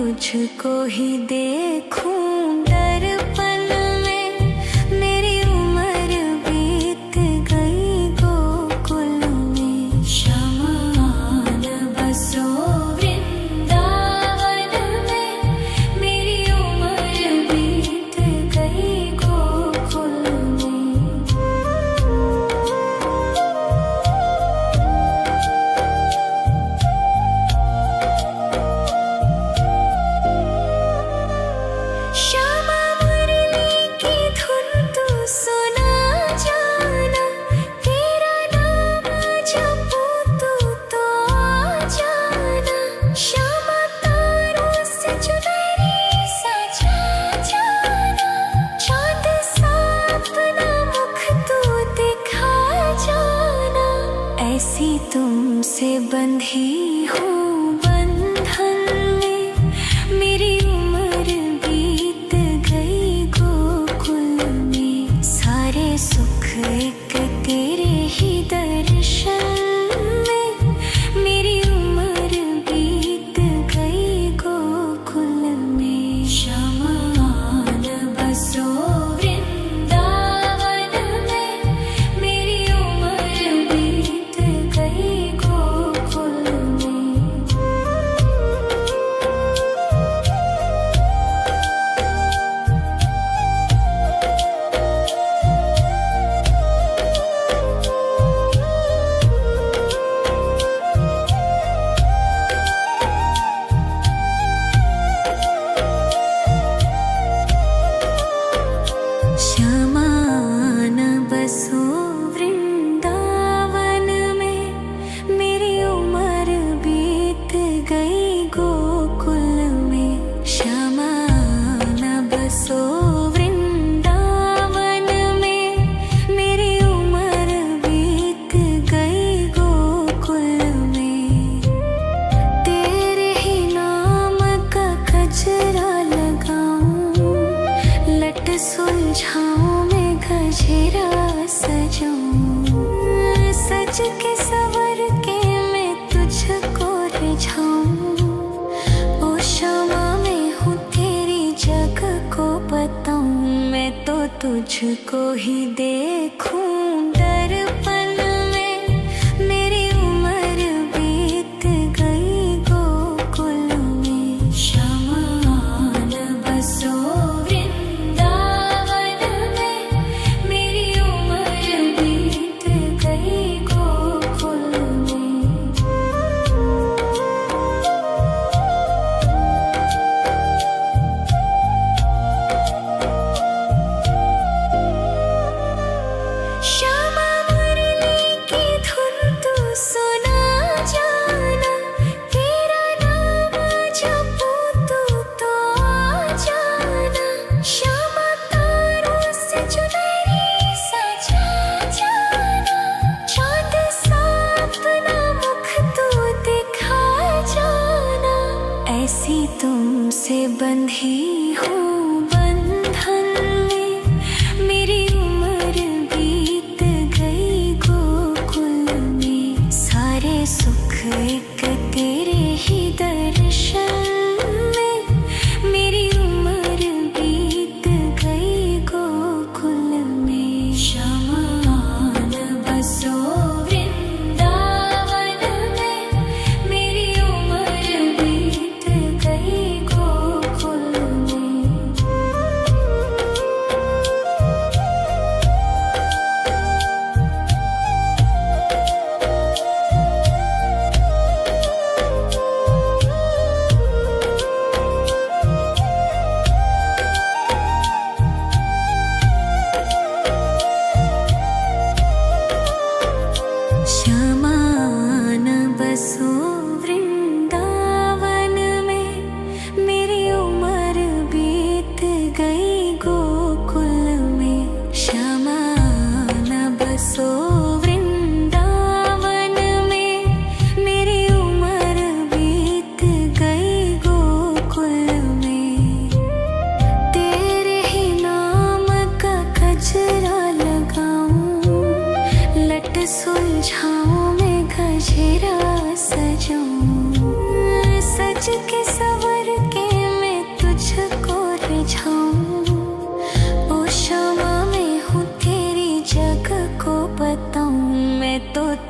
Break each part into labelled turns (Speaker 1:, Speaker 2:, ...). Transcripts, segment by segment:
Speaker 1: तुझको ही देखूं दर्पण में, मेरी उम्र बीत गई गोकुल में। शमान बसो वृंदावन में, मेरी उम्र बीत गई गोकुल में। श्यामा मुरली की धुन तू सुना जाना, तेरा नाम जपूं तो आ जाना। श्यामा तारों से चुनरी सजा जाना, चाँद सा अपना मुख तू दिखा जाना। ऐसी तुमसे बंधी हूँ बंधन में, मेरी उम्र बीत गई गोकुल में। सारे सुख एक तेरे ही दर्शन में, मेरी उम्र बीत गई गोकुल में। शमान बसो वृंदावन में, मेरी उम्र बीत गई गोकुल में। श्यामान बसो वृंदावन में, मेरी उम्र बीत गई गोकुल में। श्यामान बसो वृंदावन में, मेरी उम्र बीत गई गोकुल में। तेरे ही नाम का गजरा लगाऊं, लट सुलझाऊं मैं गजरा सजाऊं। सज के सवर के मैं तुझको रिझाऊं। ओ श्यामा मैं हूँ तेरी जग को बताऊं, मैं तो तुझको ही देखूं दर्पण में, मेरी उम्र बीत गई गोकुल में। शमान बसो वृंदावन में, मेरी उम्र बीत गई गोकुल में। श्यामा मुरली की धुन तू सुना जाना, तेरा नाम जपूं तो आ जाना। श्यामा तारों से चुनरी सजा जाना, चाँद सा अपना मुख तू दिखा जाना। ऐसी तुमसे बंधी हूँ बंधन में, मेरी उम्र बीत गई गोकुल में। सारे सुख एक तेरे ही दर्शन में, मेरी उम्र बीत गई गोकुल में। शमान बसो वृंदावन में, मेरी उम्र बीत गई गोकुल में। श्यामान बसो वृंदावन में, मेरी उम्र बीत गई गोकुल में। श्यामान बसो वृंदावन में, मेरी उम्र बीत गई गोकुल में। तेरे ही नाम का गजरा लगाऊं, लट सुलझाऊं मैं गजरा सजाऊं। सज के सवर के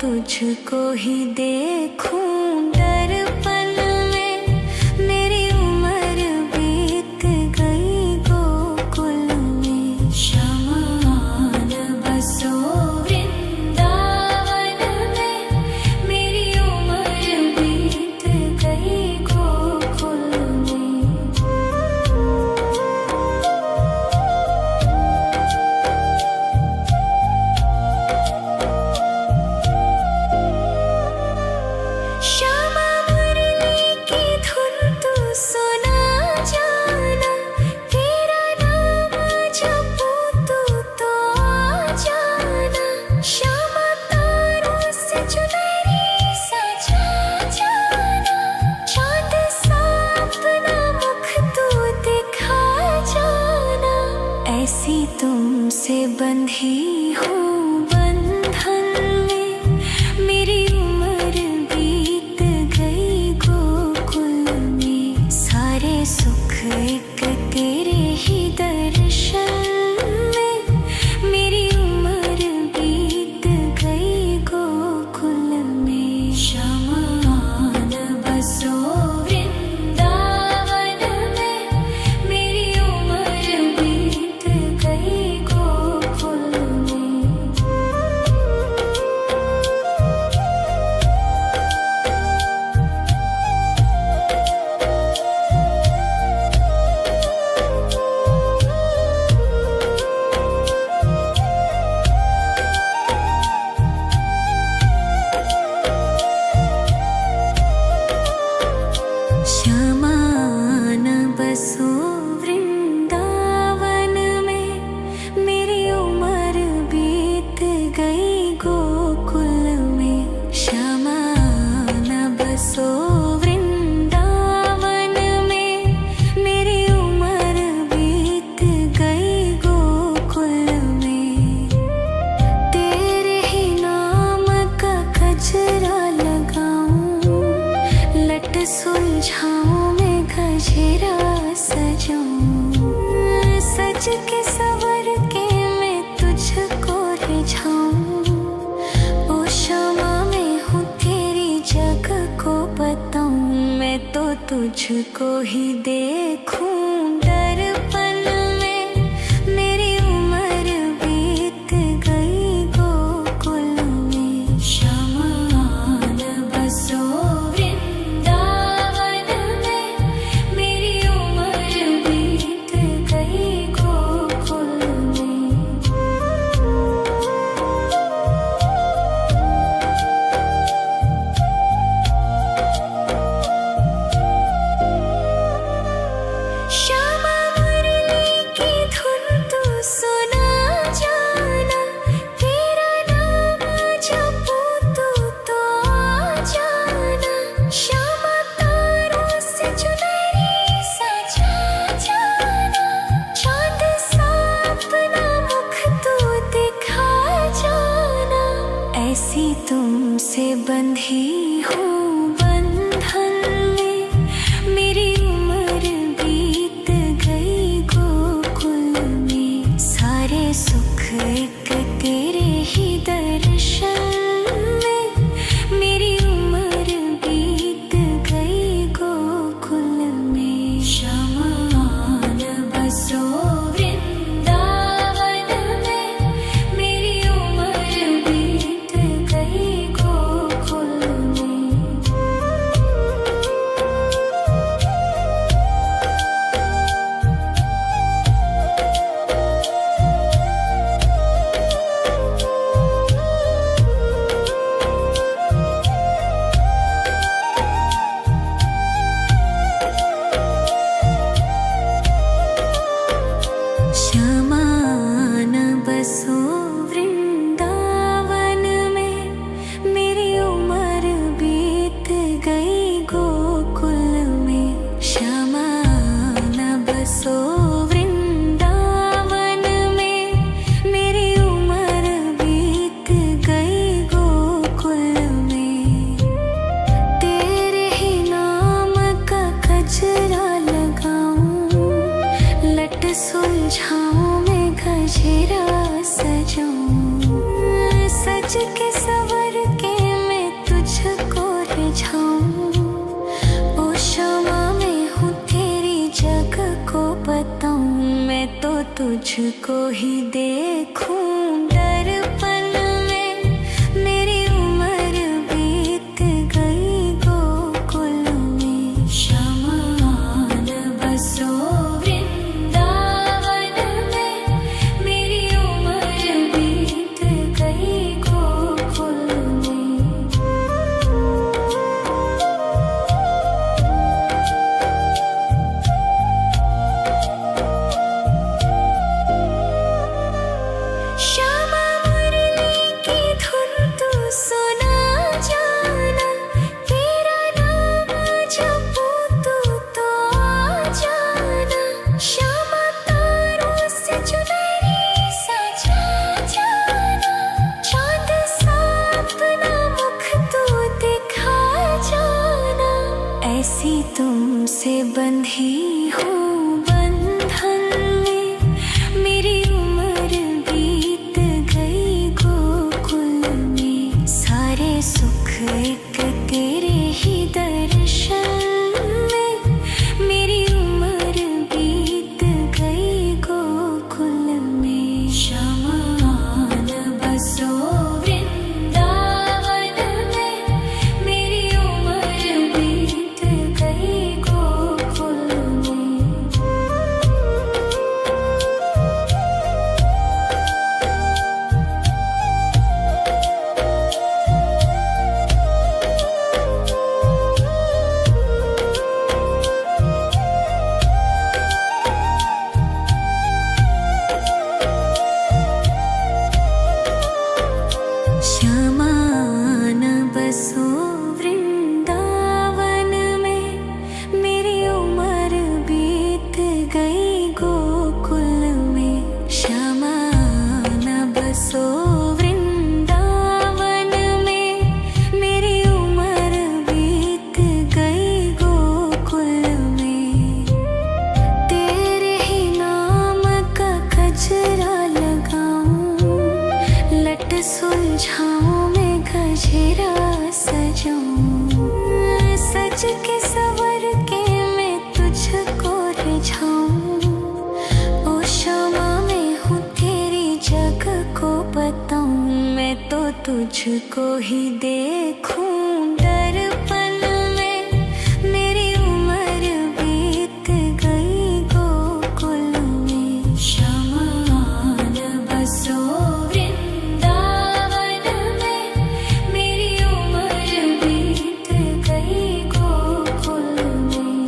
Speaker 1: तुझको ही देखूं दर्पण में। मेरी उम्र बीत गई गोकुल में। शमान बसो वृंदावन में। मेरी उम्र बीत गई गोकुल में। श्यामा मुरली की धुन तू सुना जाना। तेरा नाम जपूं तू तो आ जाना। श्यामा तारों से चुनरी सजा जाना। चांद सा अपना मुख तू दिखा जाना। ऐसी तुमसे बंधी हूँ बंधन में। मेरी उम्र बीत गई गोकुल में। सारे सुख एक तेरे ही दर्शन में। मेरी उम्र बीत गई गोकुल में। शमान बसो वृंदावन में। मेरी उम्र बीत गई गोकुल में। श्यामान बसो वृंदावन में। मेरी उम्र बीत गई गोकुल में। श्यामान बसो वृंदावन में। मेरी उम्र बीत गई गोकुल में। तेरे ही नाम का गजरा लगाऊं। लट सुलझाऊं मैं गजरा सजाऊं। सज के सवर के मैं तुझको रिझाऊं। ओ श्यामा मैं हूँ तेरी जग को बताऊं। मैं तो तुझको ही देखूं दर्पण में। मेरी उम्र बीत गई गोकुल में। शमान बसो वृंदावन में। मेरी उम्र बीत गई गोकुल में। श्यामा मुरली की धुन तू सुना जाना। तेरा नाम जपूं तू तो आ जाना। श्यामा तारों से चुनरी सजा जाना। चांद सा अपना मुख तू दिखा जाना। ऐसी तुमसे बंधी हूँ बंधन में। मेरी उम्र बीत गई गोकुल में। सारे सुख एक तेरे ही दर्शन में। मेरी उम्र बीत गई गोकुल में। शमान बसो वृंदावन में। मेरी उम्र बीत गई गोकुल में। श्यामान बसो वृंदावन में। मेरी उम्र बीत गई गोकुल में। श्यामान बसो वृंदावन में। मेरी उम्र बीत गई गोकुल में। तेरे ही नाम का गजरा लगाऊं। लट सुलझाऊं मैं गजरा सजाऊं। सज के सवर के तुझको ही देखूं दर्पण में। मेरी उम्र बीत गई गोकुल में, शमान बसो वृंदावन में। मेरी उम्र बीत गई गोकुल में। श्यामा मुरली की धुन तू सुना जाना, तेरा नाम जपूं तू तो आ जाना। श्यामा तारों से चुनरी सजा जाना, चांद सा अपना मुख तू दिखा जाना। ऐसी तुमसे बंधी हूँ बंधन में, मेरी उम्र बीत गई गोकुल में। सारे सुख एक तेरे ही दर्शन में, मेरी उम्र बीत गई गोकुल में। शमान बसो वृंदावन में, मेरी उम्र बीत गई गोकुल में। श्यामान बसो वृंदावन में, मेरी उम्र बीत गई गोकुल में। श्यामान बसो वृंदावन में, मेरी उम्र बीत गई गोकुल में। तेरे ही नाम का गजरा लगाऊं, लट सुलझाऊं मैं गजरा सजाऊं। सज के सवर के मैं तुझको रिझाऊं। ओ क्षमा मैं हूँ तेरी जग को बताऊं, मैं तो तुझको ही देखूं दर्पण में। मेरी उम्र बीत गई गोकुल में। शमान बसो वृंदावन में, मेरी उम्र बीत गई गोकुल में।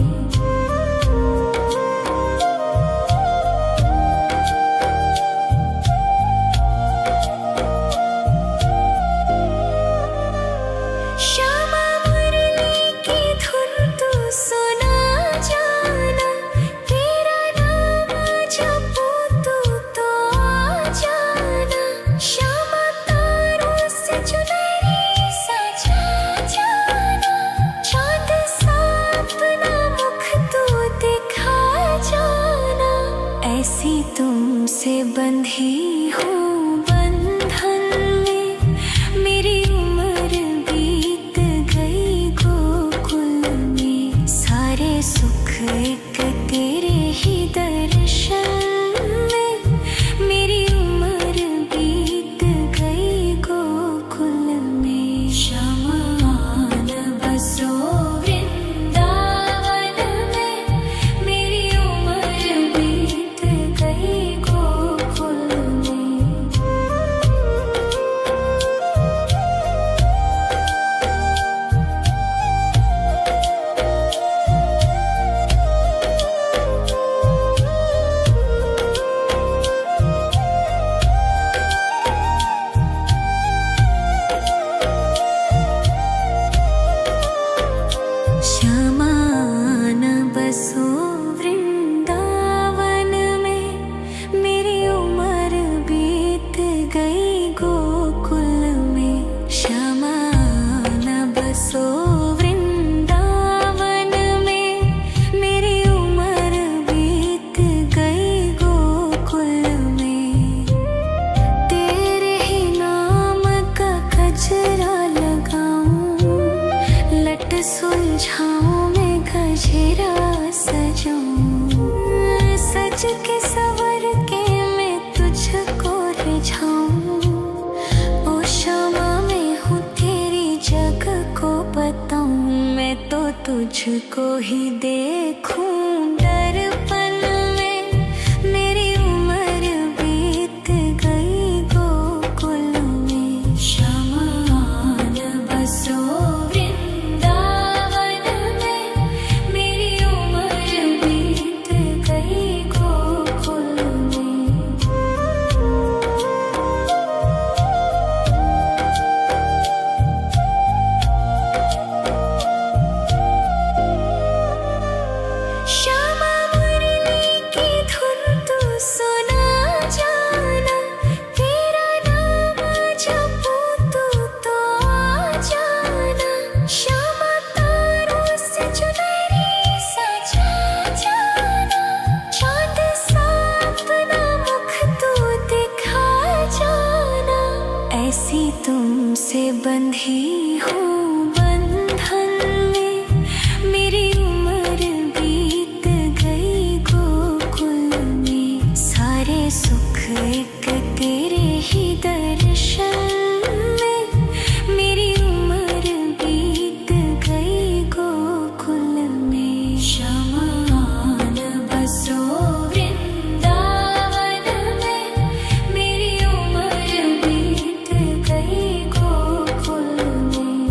Speaker 1: श्यामा मुरली की धुन तू सुना जाना, तेरा नाम जपूं तू तो आ जाना। श्यामा तारों से चुनरी सजा जाना, चांद सा अपना मुख तू दिखा जाना। ऐसी तुमसे बंधी हूँ बंधन में, मेरी उम्र बीत गई गोकुल में। सारे सुख एक तेरे ही दर्शन में, मेरी उम्र बीत गई गोकुल में। शमान बसो वृंदावन में, मेरी उम्र बीत गई गोकुल में। बुझाऊं। ओ शमा मैं हूँ तेरी जग को बताऊं। मैं तो तुझको ही देखूं दर्पण में। मेरी उम्र बीत गई गोकुल में। श्यामा आन बसो वृंदावन में। मेरी उम्र बीत गई गोकुल में। श्यामा मुरली की धुन तू सुना जाना। तेरा नाम जपूं तो आ जाना। श्यामा तारों से चुनरी सजा जाना। चाँद सा अपना मुख तू दिखा जाना। ऐसी तुमसे बंधी हूँ बंधन में। मेरी उम्र बीत गई गोकुल में। सारे सुख एक तेरे ही दर्शन में। मेरी उम्र बीत गई गोकुल में। श्यामा आन बसो वृंदावन में। मेरी उम्र बीत गई गोकुल में।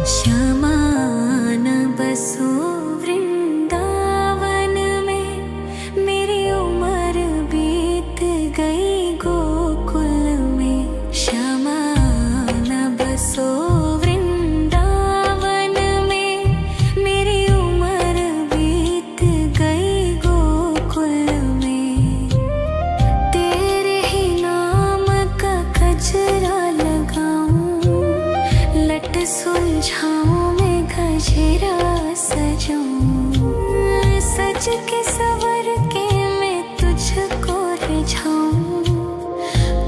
Speaker 1: श्यामा आन बसो वृंदावन में। मेरी उम्र बीत गई गोकुल में। श्यामा आन बसो वृंदावन में। मेरी उम्र बीत गई गोकुल में। तेरे ही नाम का गजरा लगाऊं। लट सुलझाऊं मैं गजरा सजाऊं। सज के सवर के मैं तुझको रिझाऊं।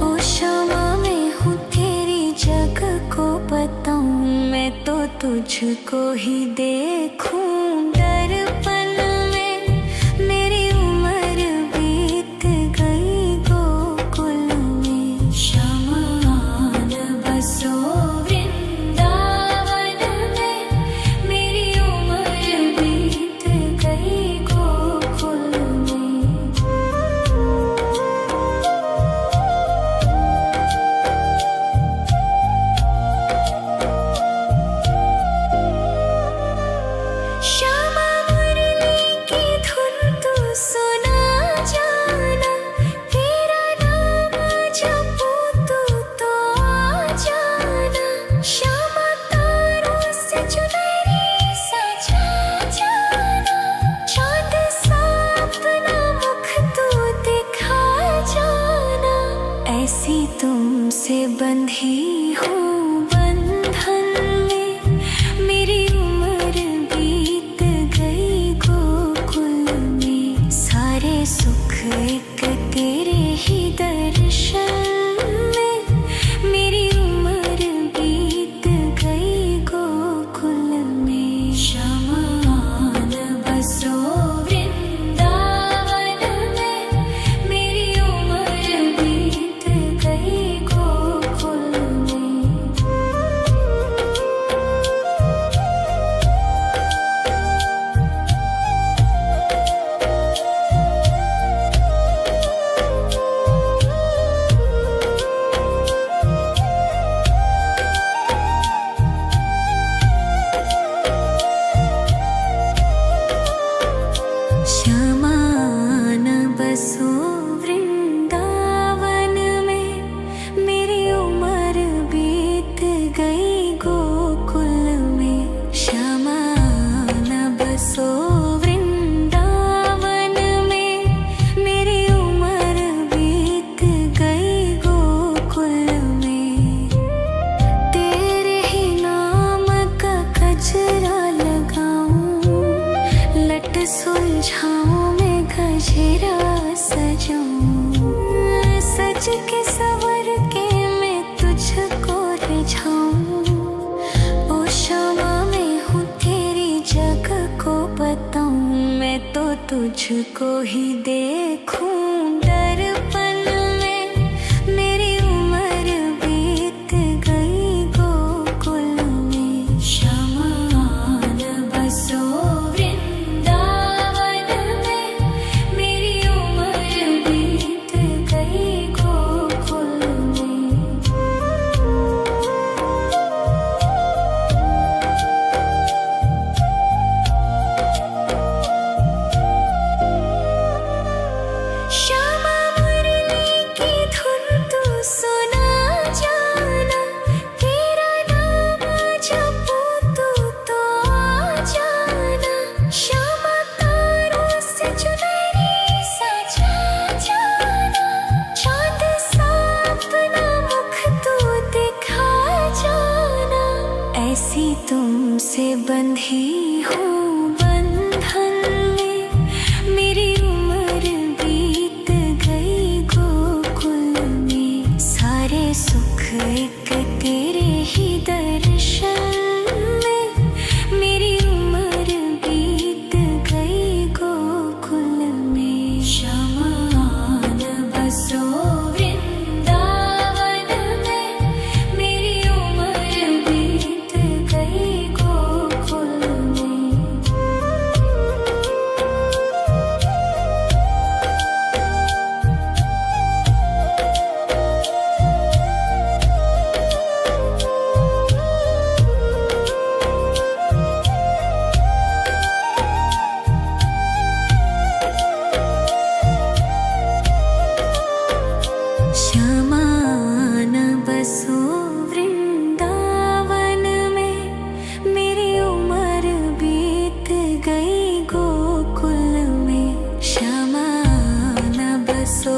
Speaker 1: ओ श्यामा मैं हूँ तेरी जग को बताऊं। मैं तो तुझको ही देखूं दर्पण में। मेरी उम्र बीत गई गोकुल में। श्यामा आन बसो वृंदावन में। मेरी उम्र बीत गई गोकुल में। श्यामा मुरली की धुन तू सुना जाना। तेरा नाम जपूं तो आ जाना। श्यामा तारों से चुनरी सजा जाना। चाँद सा अपना मुख तू दिखा जाना। ऐसी तुमसे बंधी हूँ बंधन में। मेरी उम्र बीत गई गोकुल में। सारे सुख एक तेरे ही दर्शन में। मेरी उम्र बीत गई गोकुल में। श्यामा आन बसो वृंदावन में। मेरी उम्र बीत गई गोकुल में। लट सुलझाऊं मैं गजरा सजाऊं, सज के सवर के मैं तुझको रिझाऊं। ओ शामा मैं हूँ तेरी जग को बताऊं, मैं तो तुझको ही देखूं दर्पण में। मेरी उम्र बीत गई गोकुल में, श्यामा आन बसो वृंदावन में। मेरी उम्र बीत गई गोकुल में। श्यामा मुरली की धुन तू सुना जाना, तेरा नाम जपूं तो आ जाना। श्यामा तारों से चुनरी सजा जाना, चांद सा अपना मुख तू दिखा जाना। ऐसी तुमसे बंधी हूँ बंधन में, मेरी उम्र बीत गई गोकुल में। सारे सुख एक तेरे ही दर्शन में, मेरी उम्र बीत गई गोकुल में। श्यामा आन बसो वृंदावन में, मेरी उम्र बीत गई गोकुल में। श्यामा आन बसो वृंदावन में, मेरी उम्र बीत गई गोकुल में। श्यामा आन बसो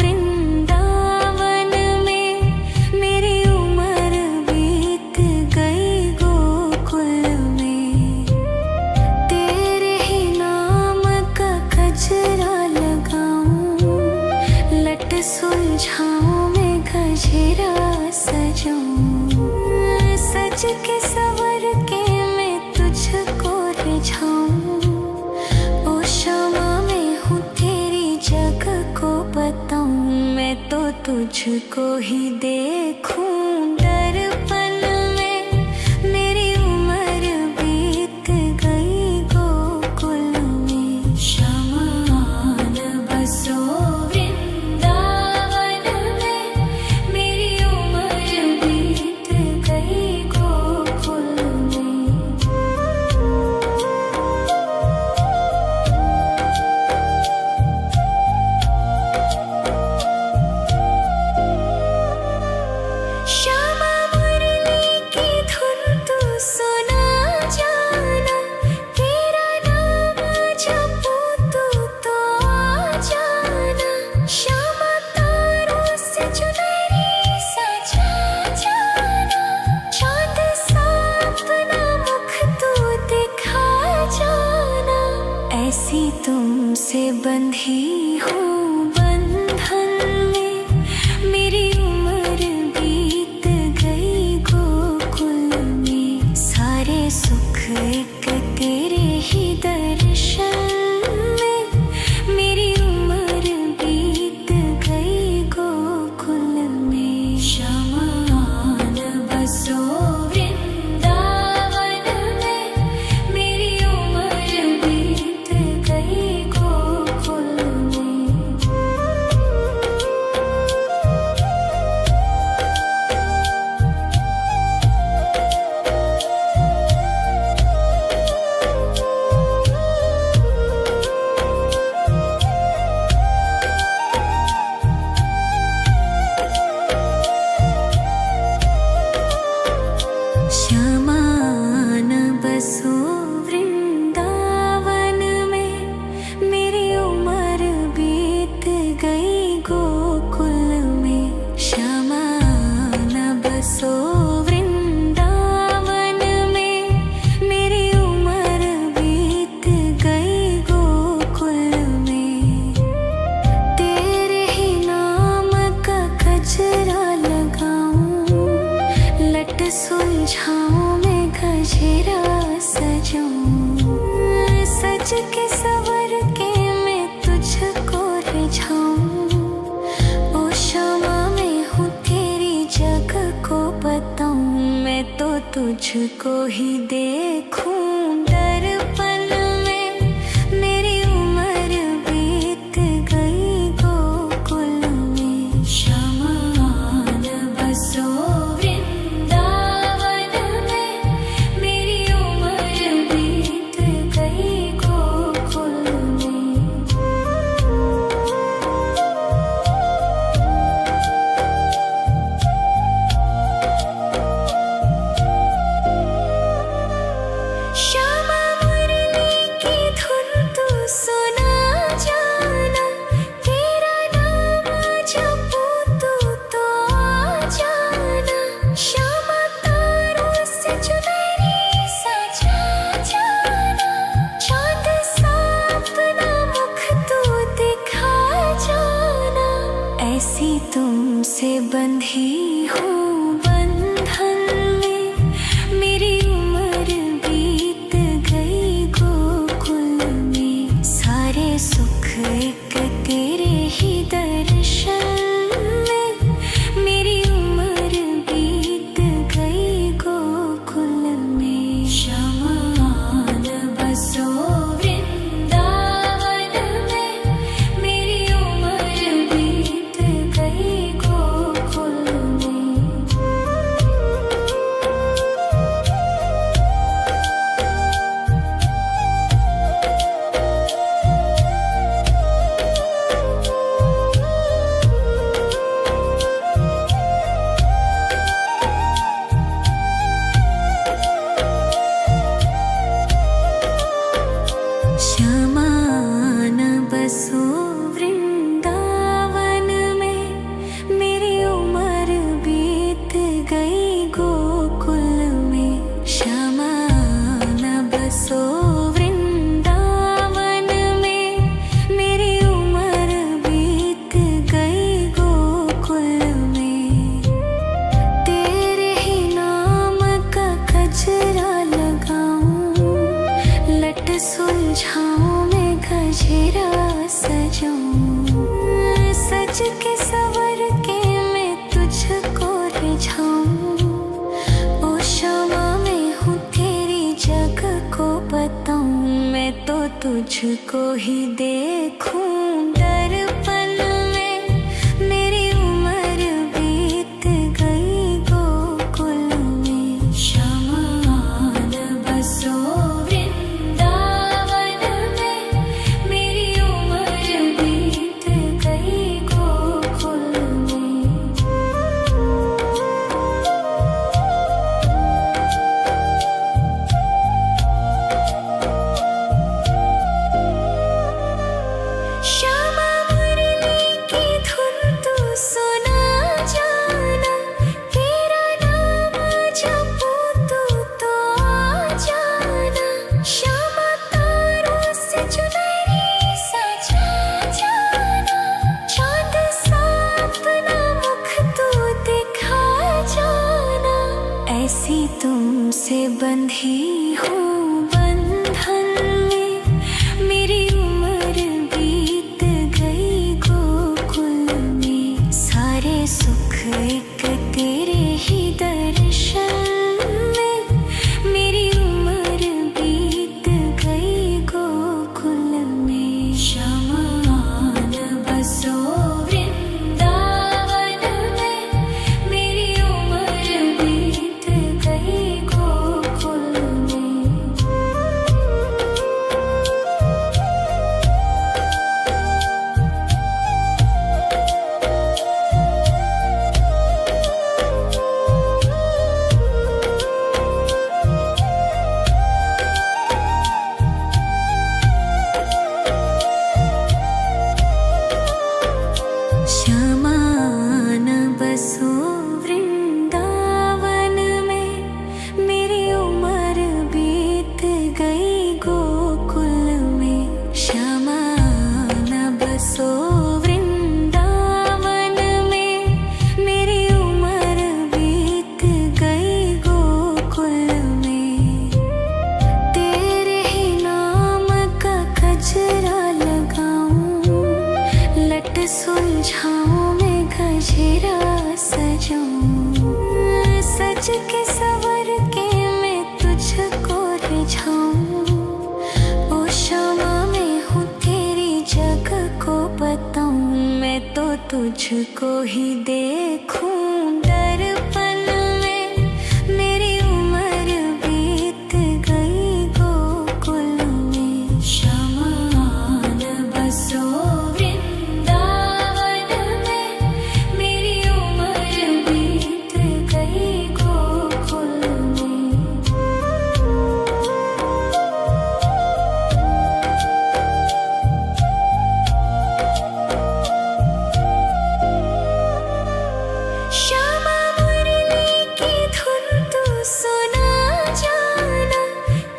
Speaker 1: वृंदावन में, मेरी उम्र बीत गई गोकुल में। तेरे ही नाम का गजरा लगाऊं, लट सुलझाऊं मैं गजरा सजाऊं, सज के सवर के मैं तुझको रिझाऊं। ओ शामा मैं हूँ तेरी जग को बताऊं, मैं तो तुझको ही देखूं दर्पण में। मेरी उम्र बीत गई गोकुल में, श्यामा आन बसो वृंदावन में। मेरी उम्र बीत गई गोकुल में। श्यामा मुरली की धुन तू सुना जाना, तेरा नाम जपूं तो आ जाना। श्यामा तारों से चुनरी सजा जाना, चांद सा अपना मुख तू दिखा जाना। ऐसी तुमसे बंधी हूँ बंधन में, मेरी उम्र बीत गई गोकुल में। सारे सुख एक तेरे ही दर्शन में, मेरी उम्र बीत गई गोकुल में। श्यामा आन बसो वृंदावन में, मेरी उम्र बीत गई गोकुल में। तुझको ही देखूं दर्पण में। मेरी उम्र बीत गई गोकुल में। शमान बसो वृंदावन में। मेरी उम्र बीत गई गोकुल में। श्यामा मुरली की धुन तू सुना जाना। तेरा नाम जपूं तू तो आ जाना। श्यामा तारों से चुनरी सजा जाना। चांद सा अपना मुख तू दिखा जाना। ऐसी तुमसे बंधी हूँ बंधन में। मेरी उम्र बीत गई गोकुल में। सारे सुख एक तेरे ही दर्शन में। मेरी उम्र बीत गई गोकुल में। शमान बसो वृंदावन में। मेरी उम्र बीत गई गोकुल में। श्यामान बसो वृंदावन में। मेरी उम्र बीत गई गोकुल में। श्यामान बसो वृंदावन में। मेरी उम्र बीत गई गोकुल में। तेरे ही नाम का गजरा लगाऊं। लट सुलझाऊं मैं गजरा सजाऊं। सज के सवर के मैं तुझको रिझाऊं। ओ श्यामा मैं हूँ तेरी जग को बताऊं। मैं तो तुझको ही देखूं दर्पण में। मेरी उम्र बीत गई गोकुल में। शमान बसो वृंदावन में। मेरी उम्र बीत गई गोकुल में। श्यामा मुरली की धुन तू सुना जाना। तेरा नाम जपूं तू तो आ जाना। श्यामा तारों से चुनरी सजा जाना। चांद सा अपना मुख तू दिखा जाना। ऐसी तुमसे बंधी हूँ बंधन में। मेरी उम्र बीत गई गोकुल में। सारे सुख एक तेरे ही दर्शन में। मेरी उम्र बीत गई गोकुल में। शमान बसो वृंदावन में। मेरी उम्र बीत गई गोकुल में। श्यामान बसो वृंदावन में। मेरी उम्र बीत गई गोकुल में। श्यामान बसो वृंदावन में। मेरी उम्र बीत गई गोकुल में। तेरे ही नाम का गजरा लगाऊं। लट सुलझाऊं मैं गजरा सजाऊं। सज के सवर के तुझको ही देखूं दर्पण में। मेरी उम्र बीत गई गोकुल में। शमान बसो वृंदावन में। मेरी उम्र बीत गई गोकुल में। श्यामा मुरली की धुन तू सुना जाना।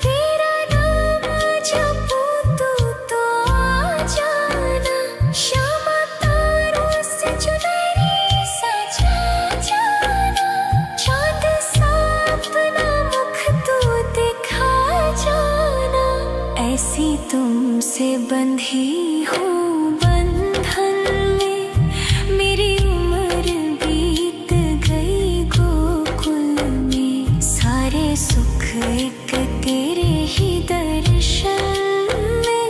Speaker 1: तेरा नाम जपूं तो आ जाना। श्यामा तारों से चुनरी सजा जाना। चाँद सा अपना मुख तू दिखा जाना। ऐसी तुमसे बंधी हूँ बंधन में। मेरी उम्र बीत गई गोकुल में। सारे सुख एक तेरे ही दर्शन में।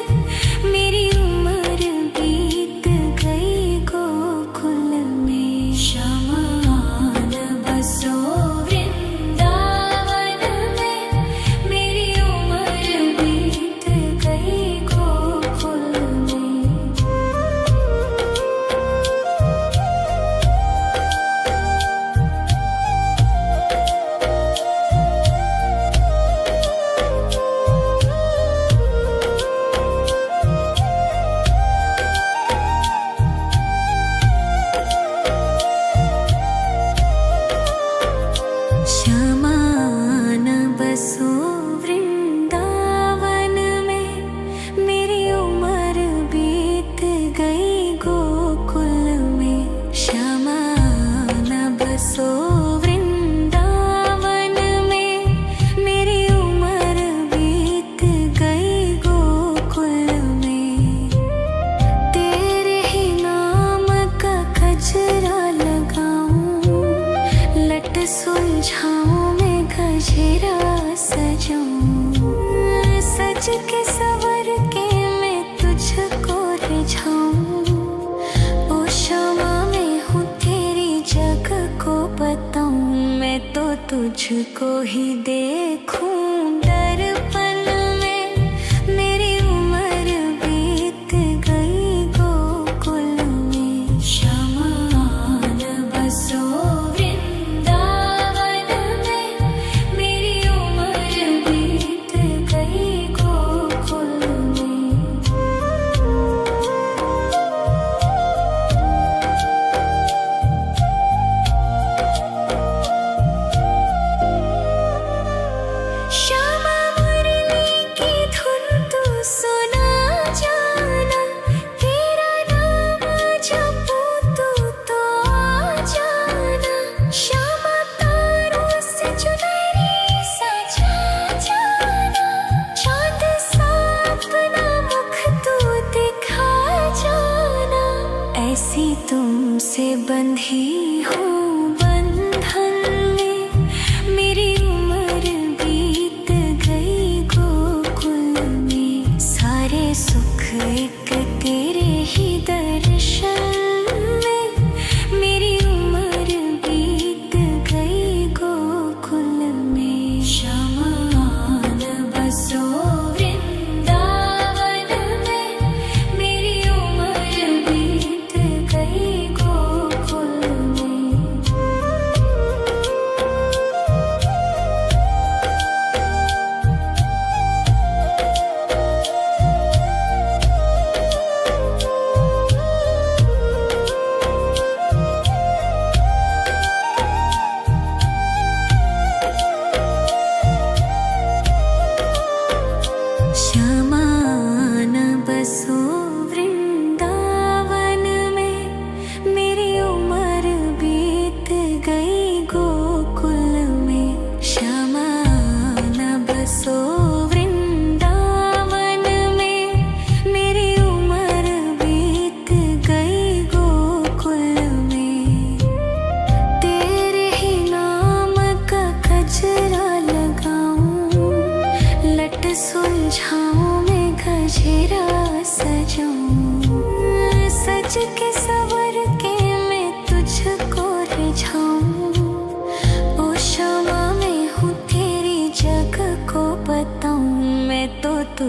Speaker 1: मेरी उम्र बीत गई गोकुल में। शमान बसो वृंदावन में। मेरी उम्र बीत गई गोकुल में। शमान बसो वृंदावन में। मेरी उम्र बीत गई गोकुल में। शमान बसो वृंदावन में। मेरी उम्र बीत गई गोकुल में। तेरे ही नाम का गजरा लगाऊं। लट सुलझाऊं मैं गजरा सजाऊं। सज के सवर के मैं तुझको रिझाऊं। ओ क्षमा मैं हूँ तेरी जग को बताऊं। मैं तो तुझको ही देखूं दर्पण में। मेरी उम्र बीत गई गोकुल में। शमान बसो वृंदावन में। मेरी उम्र बीत गई गोकुल में। श्यामा मुरली की धुन तू सुना जाना। तेरा नाम जपूं तो आ जाना। श्यामा तारों से चुनरी सजा जाना। चाँद सा अपना मुख तू दिखा जाना। ऐसी तुमसे बंधी हूँ बंधन में। मेरी उम्र बीत गई गोकुल में। सारे सुख एक तेरे ही दर्शन में। मेरी उम्र बीत गई गोकुल में। शमान बसो वृंदावन में। मेरी उम्र बीत गई गोकुल में।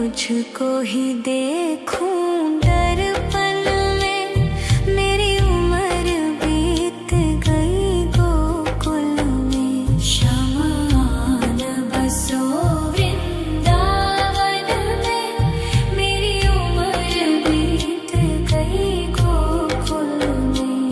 Speaker 1: तुझको ही देखूं दर्पण में। मेरी उम्र बीत गई गोकुल में। शमान बसो वृंदावन में। मेरी उम्र बीत गई गोकुल में।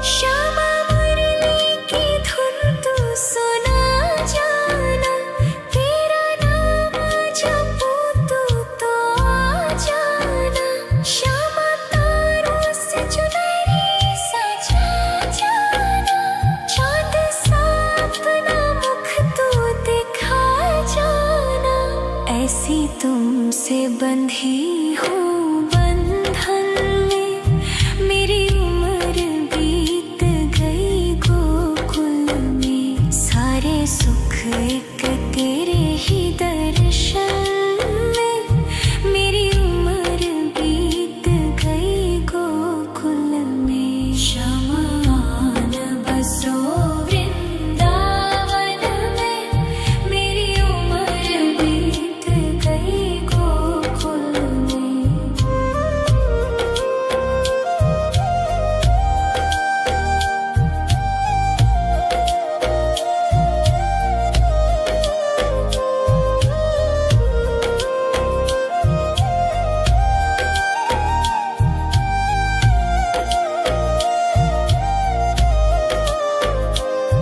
Speaker 1: श्यामा मुरली की धुन तू सुना जाना। तेरा नाम जपूं तो आ जाना। श्यामा तारों से चुनरी सजा जाना। चाँद सा अपना मुख तू दिखा जाना। ऐसी तुमसे बंधी हूँ बंधन में। मेरी उम्र बीत गई गोकुल में। सारे सुख एक तेरे ही दर्शन में। मेरी उम्र बीत गई गोकुल में। शमान बसो वृंदावन में। मेरी उम्र बीत गई गोकुल में।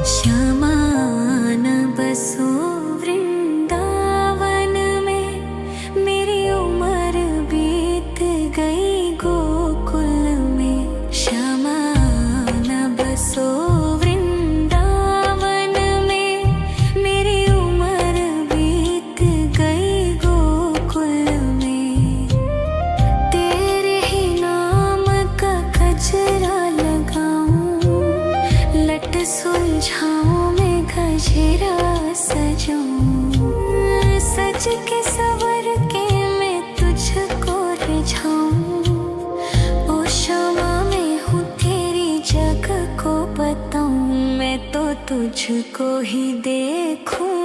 Speaker 1: श्यामान बसो वृंदावन में। मेरी उम्र बीत गई गोकुल में। श्यामान बसो वृंदावन में। मेरी उम्र बीत गई गोकुल में। तेरे ही नाम का गजरा लगाऊं। लट सुलझाऊं मैं गजरा सजाऊं। सज के सवर के मैं तुझको रिझाऊं। ओ श्यामा मैं हूँ तेरी जग को बताऊं। मैं तो तुझको ही देखूं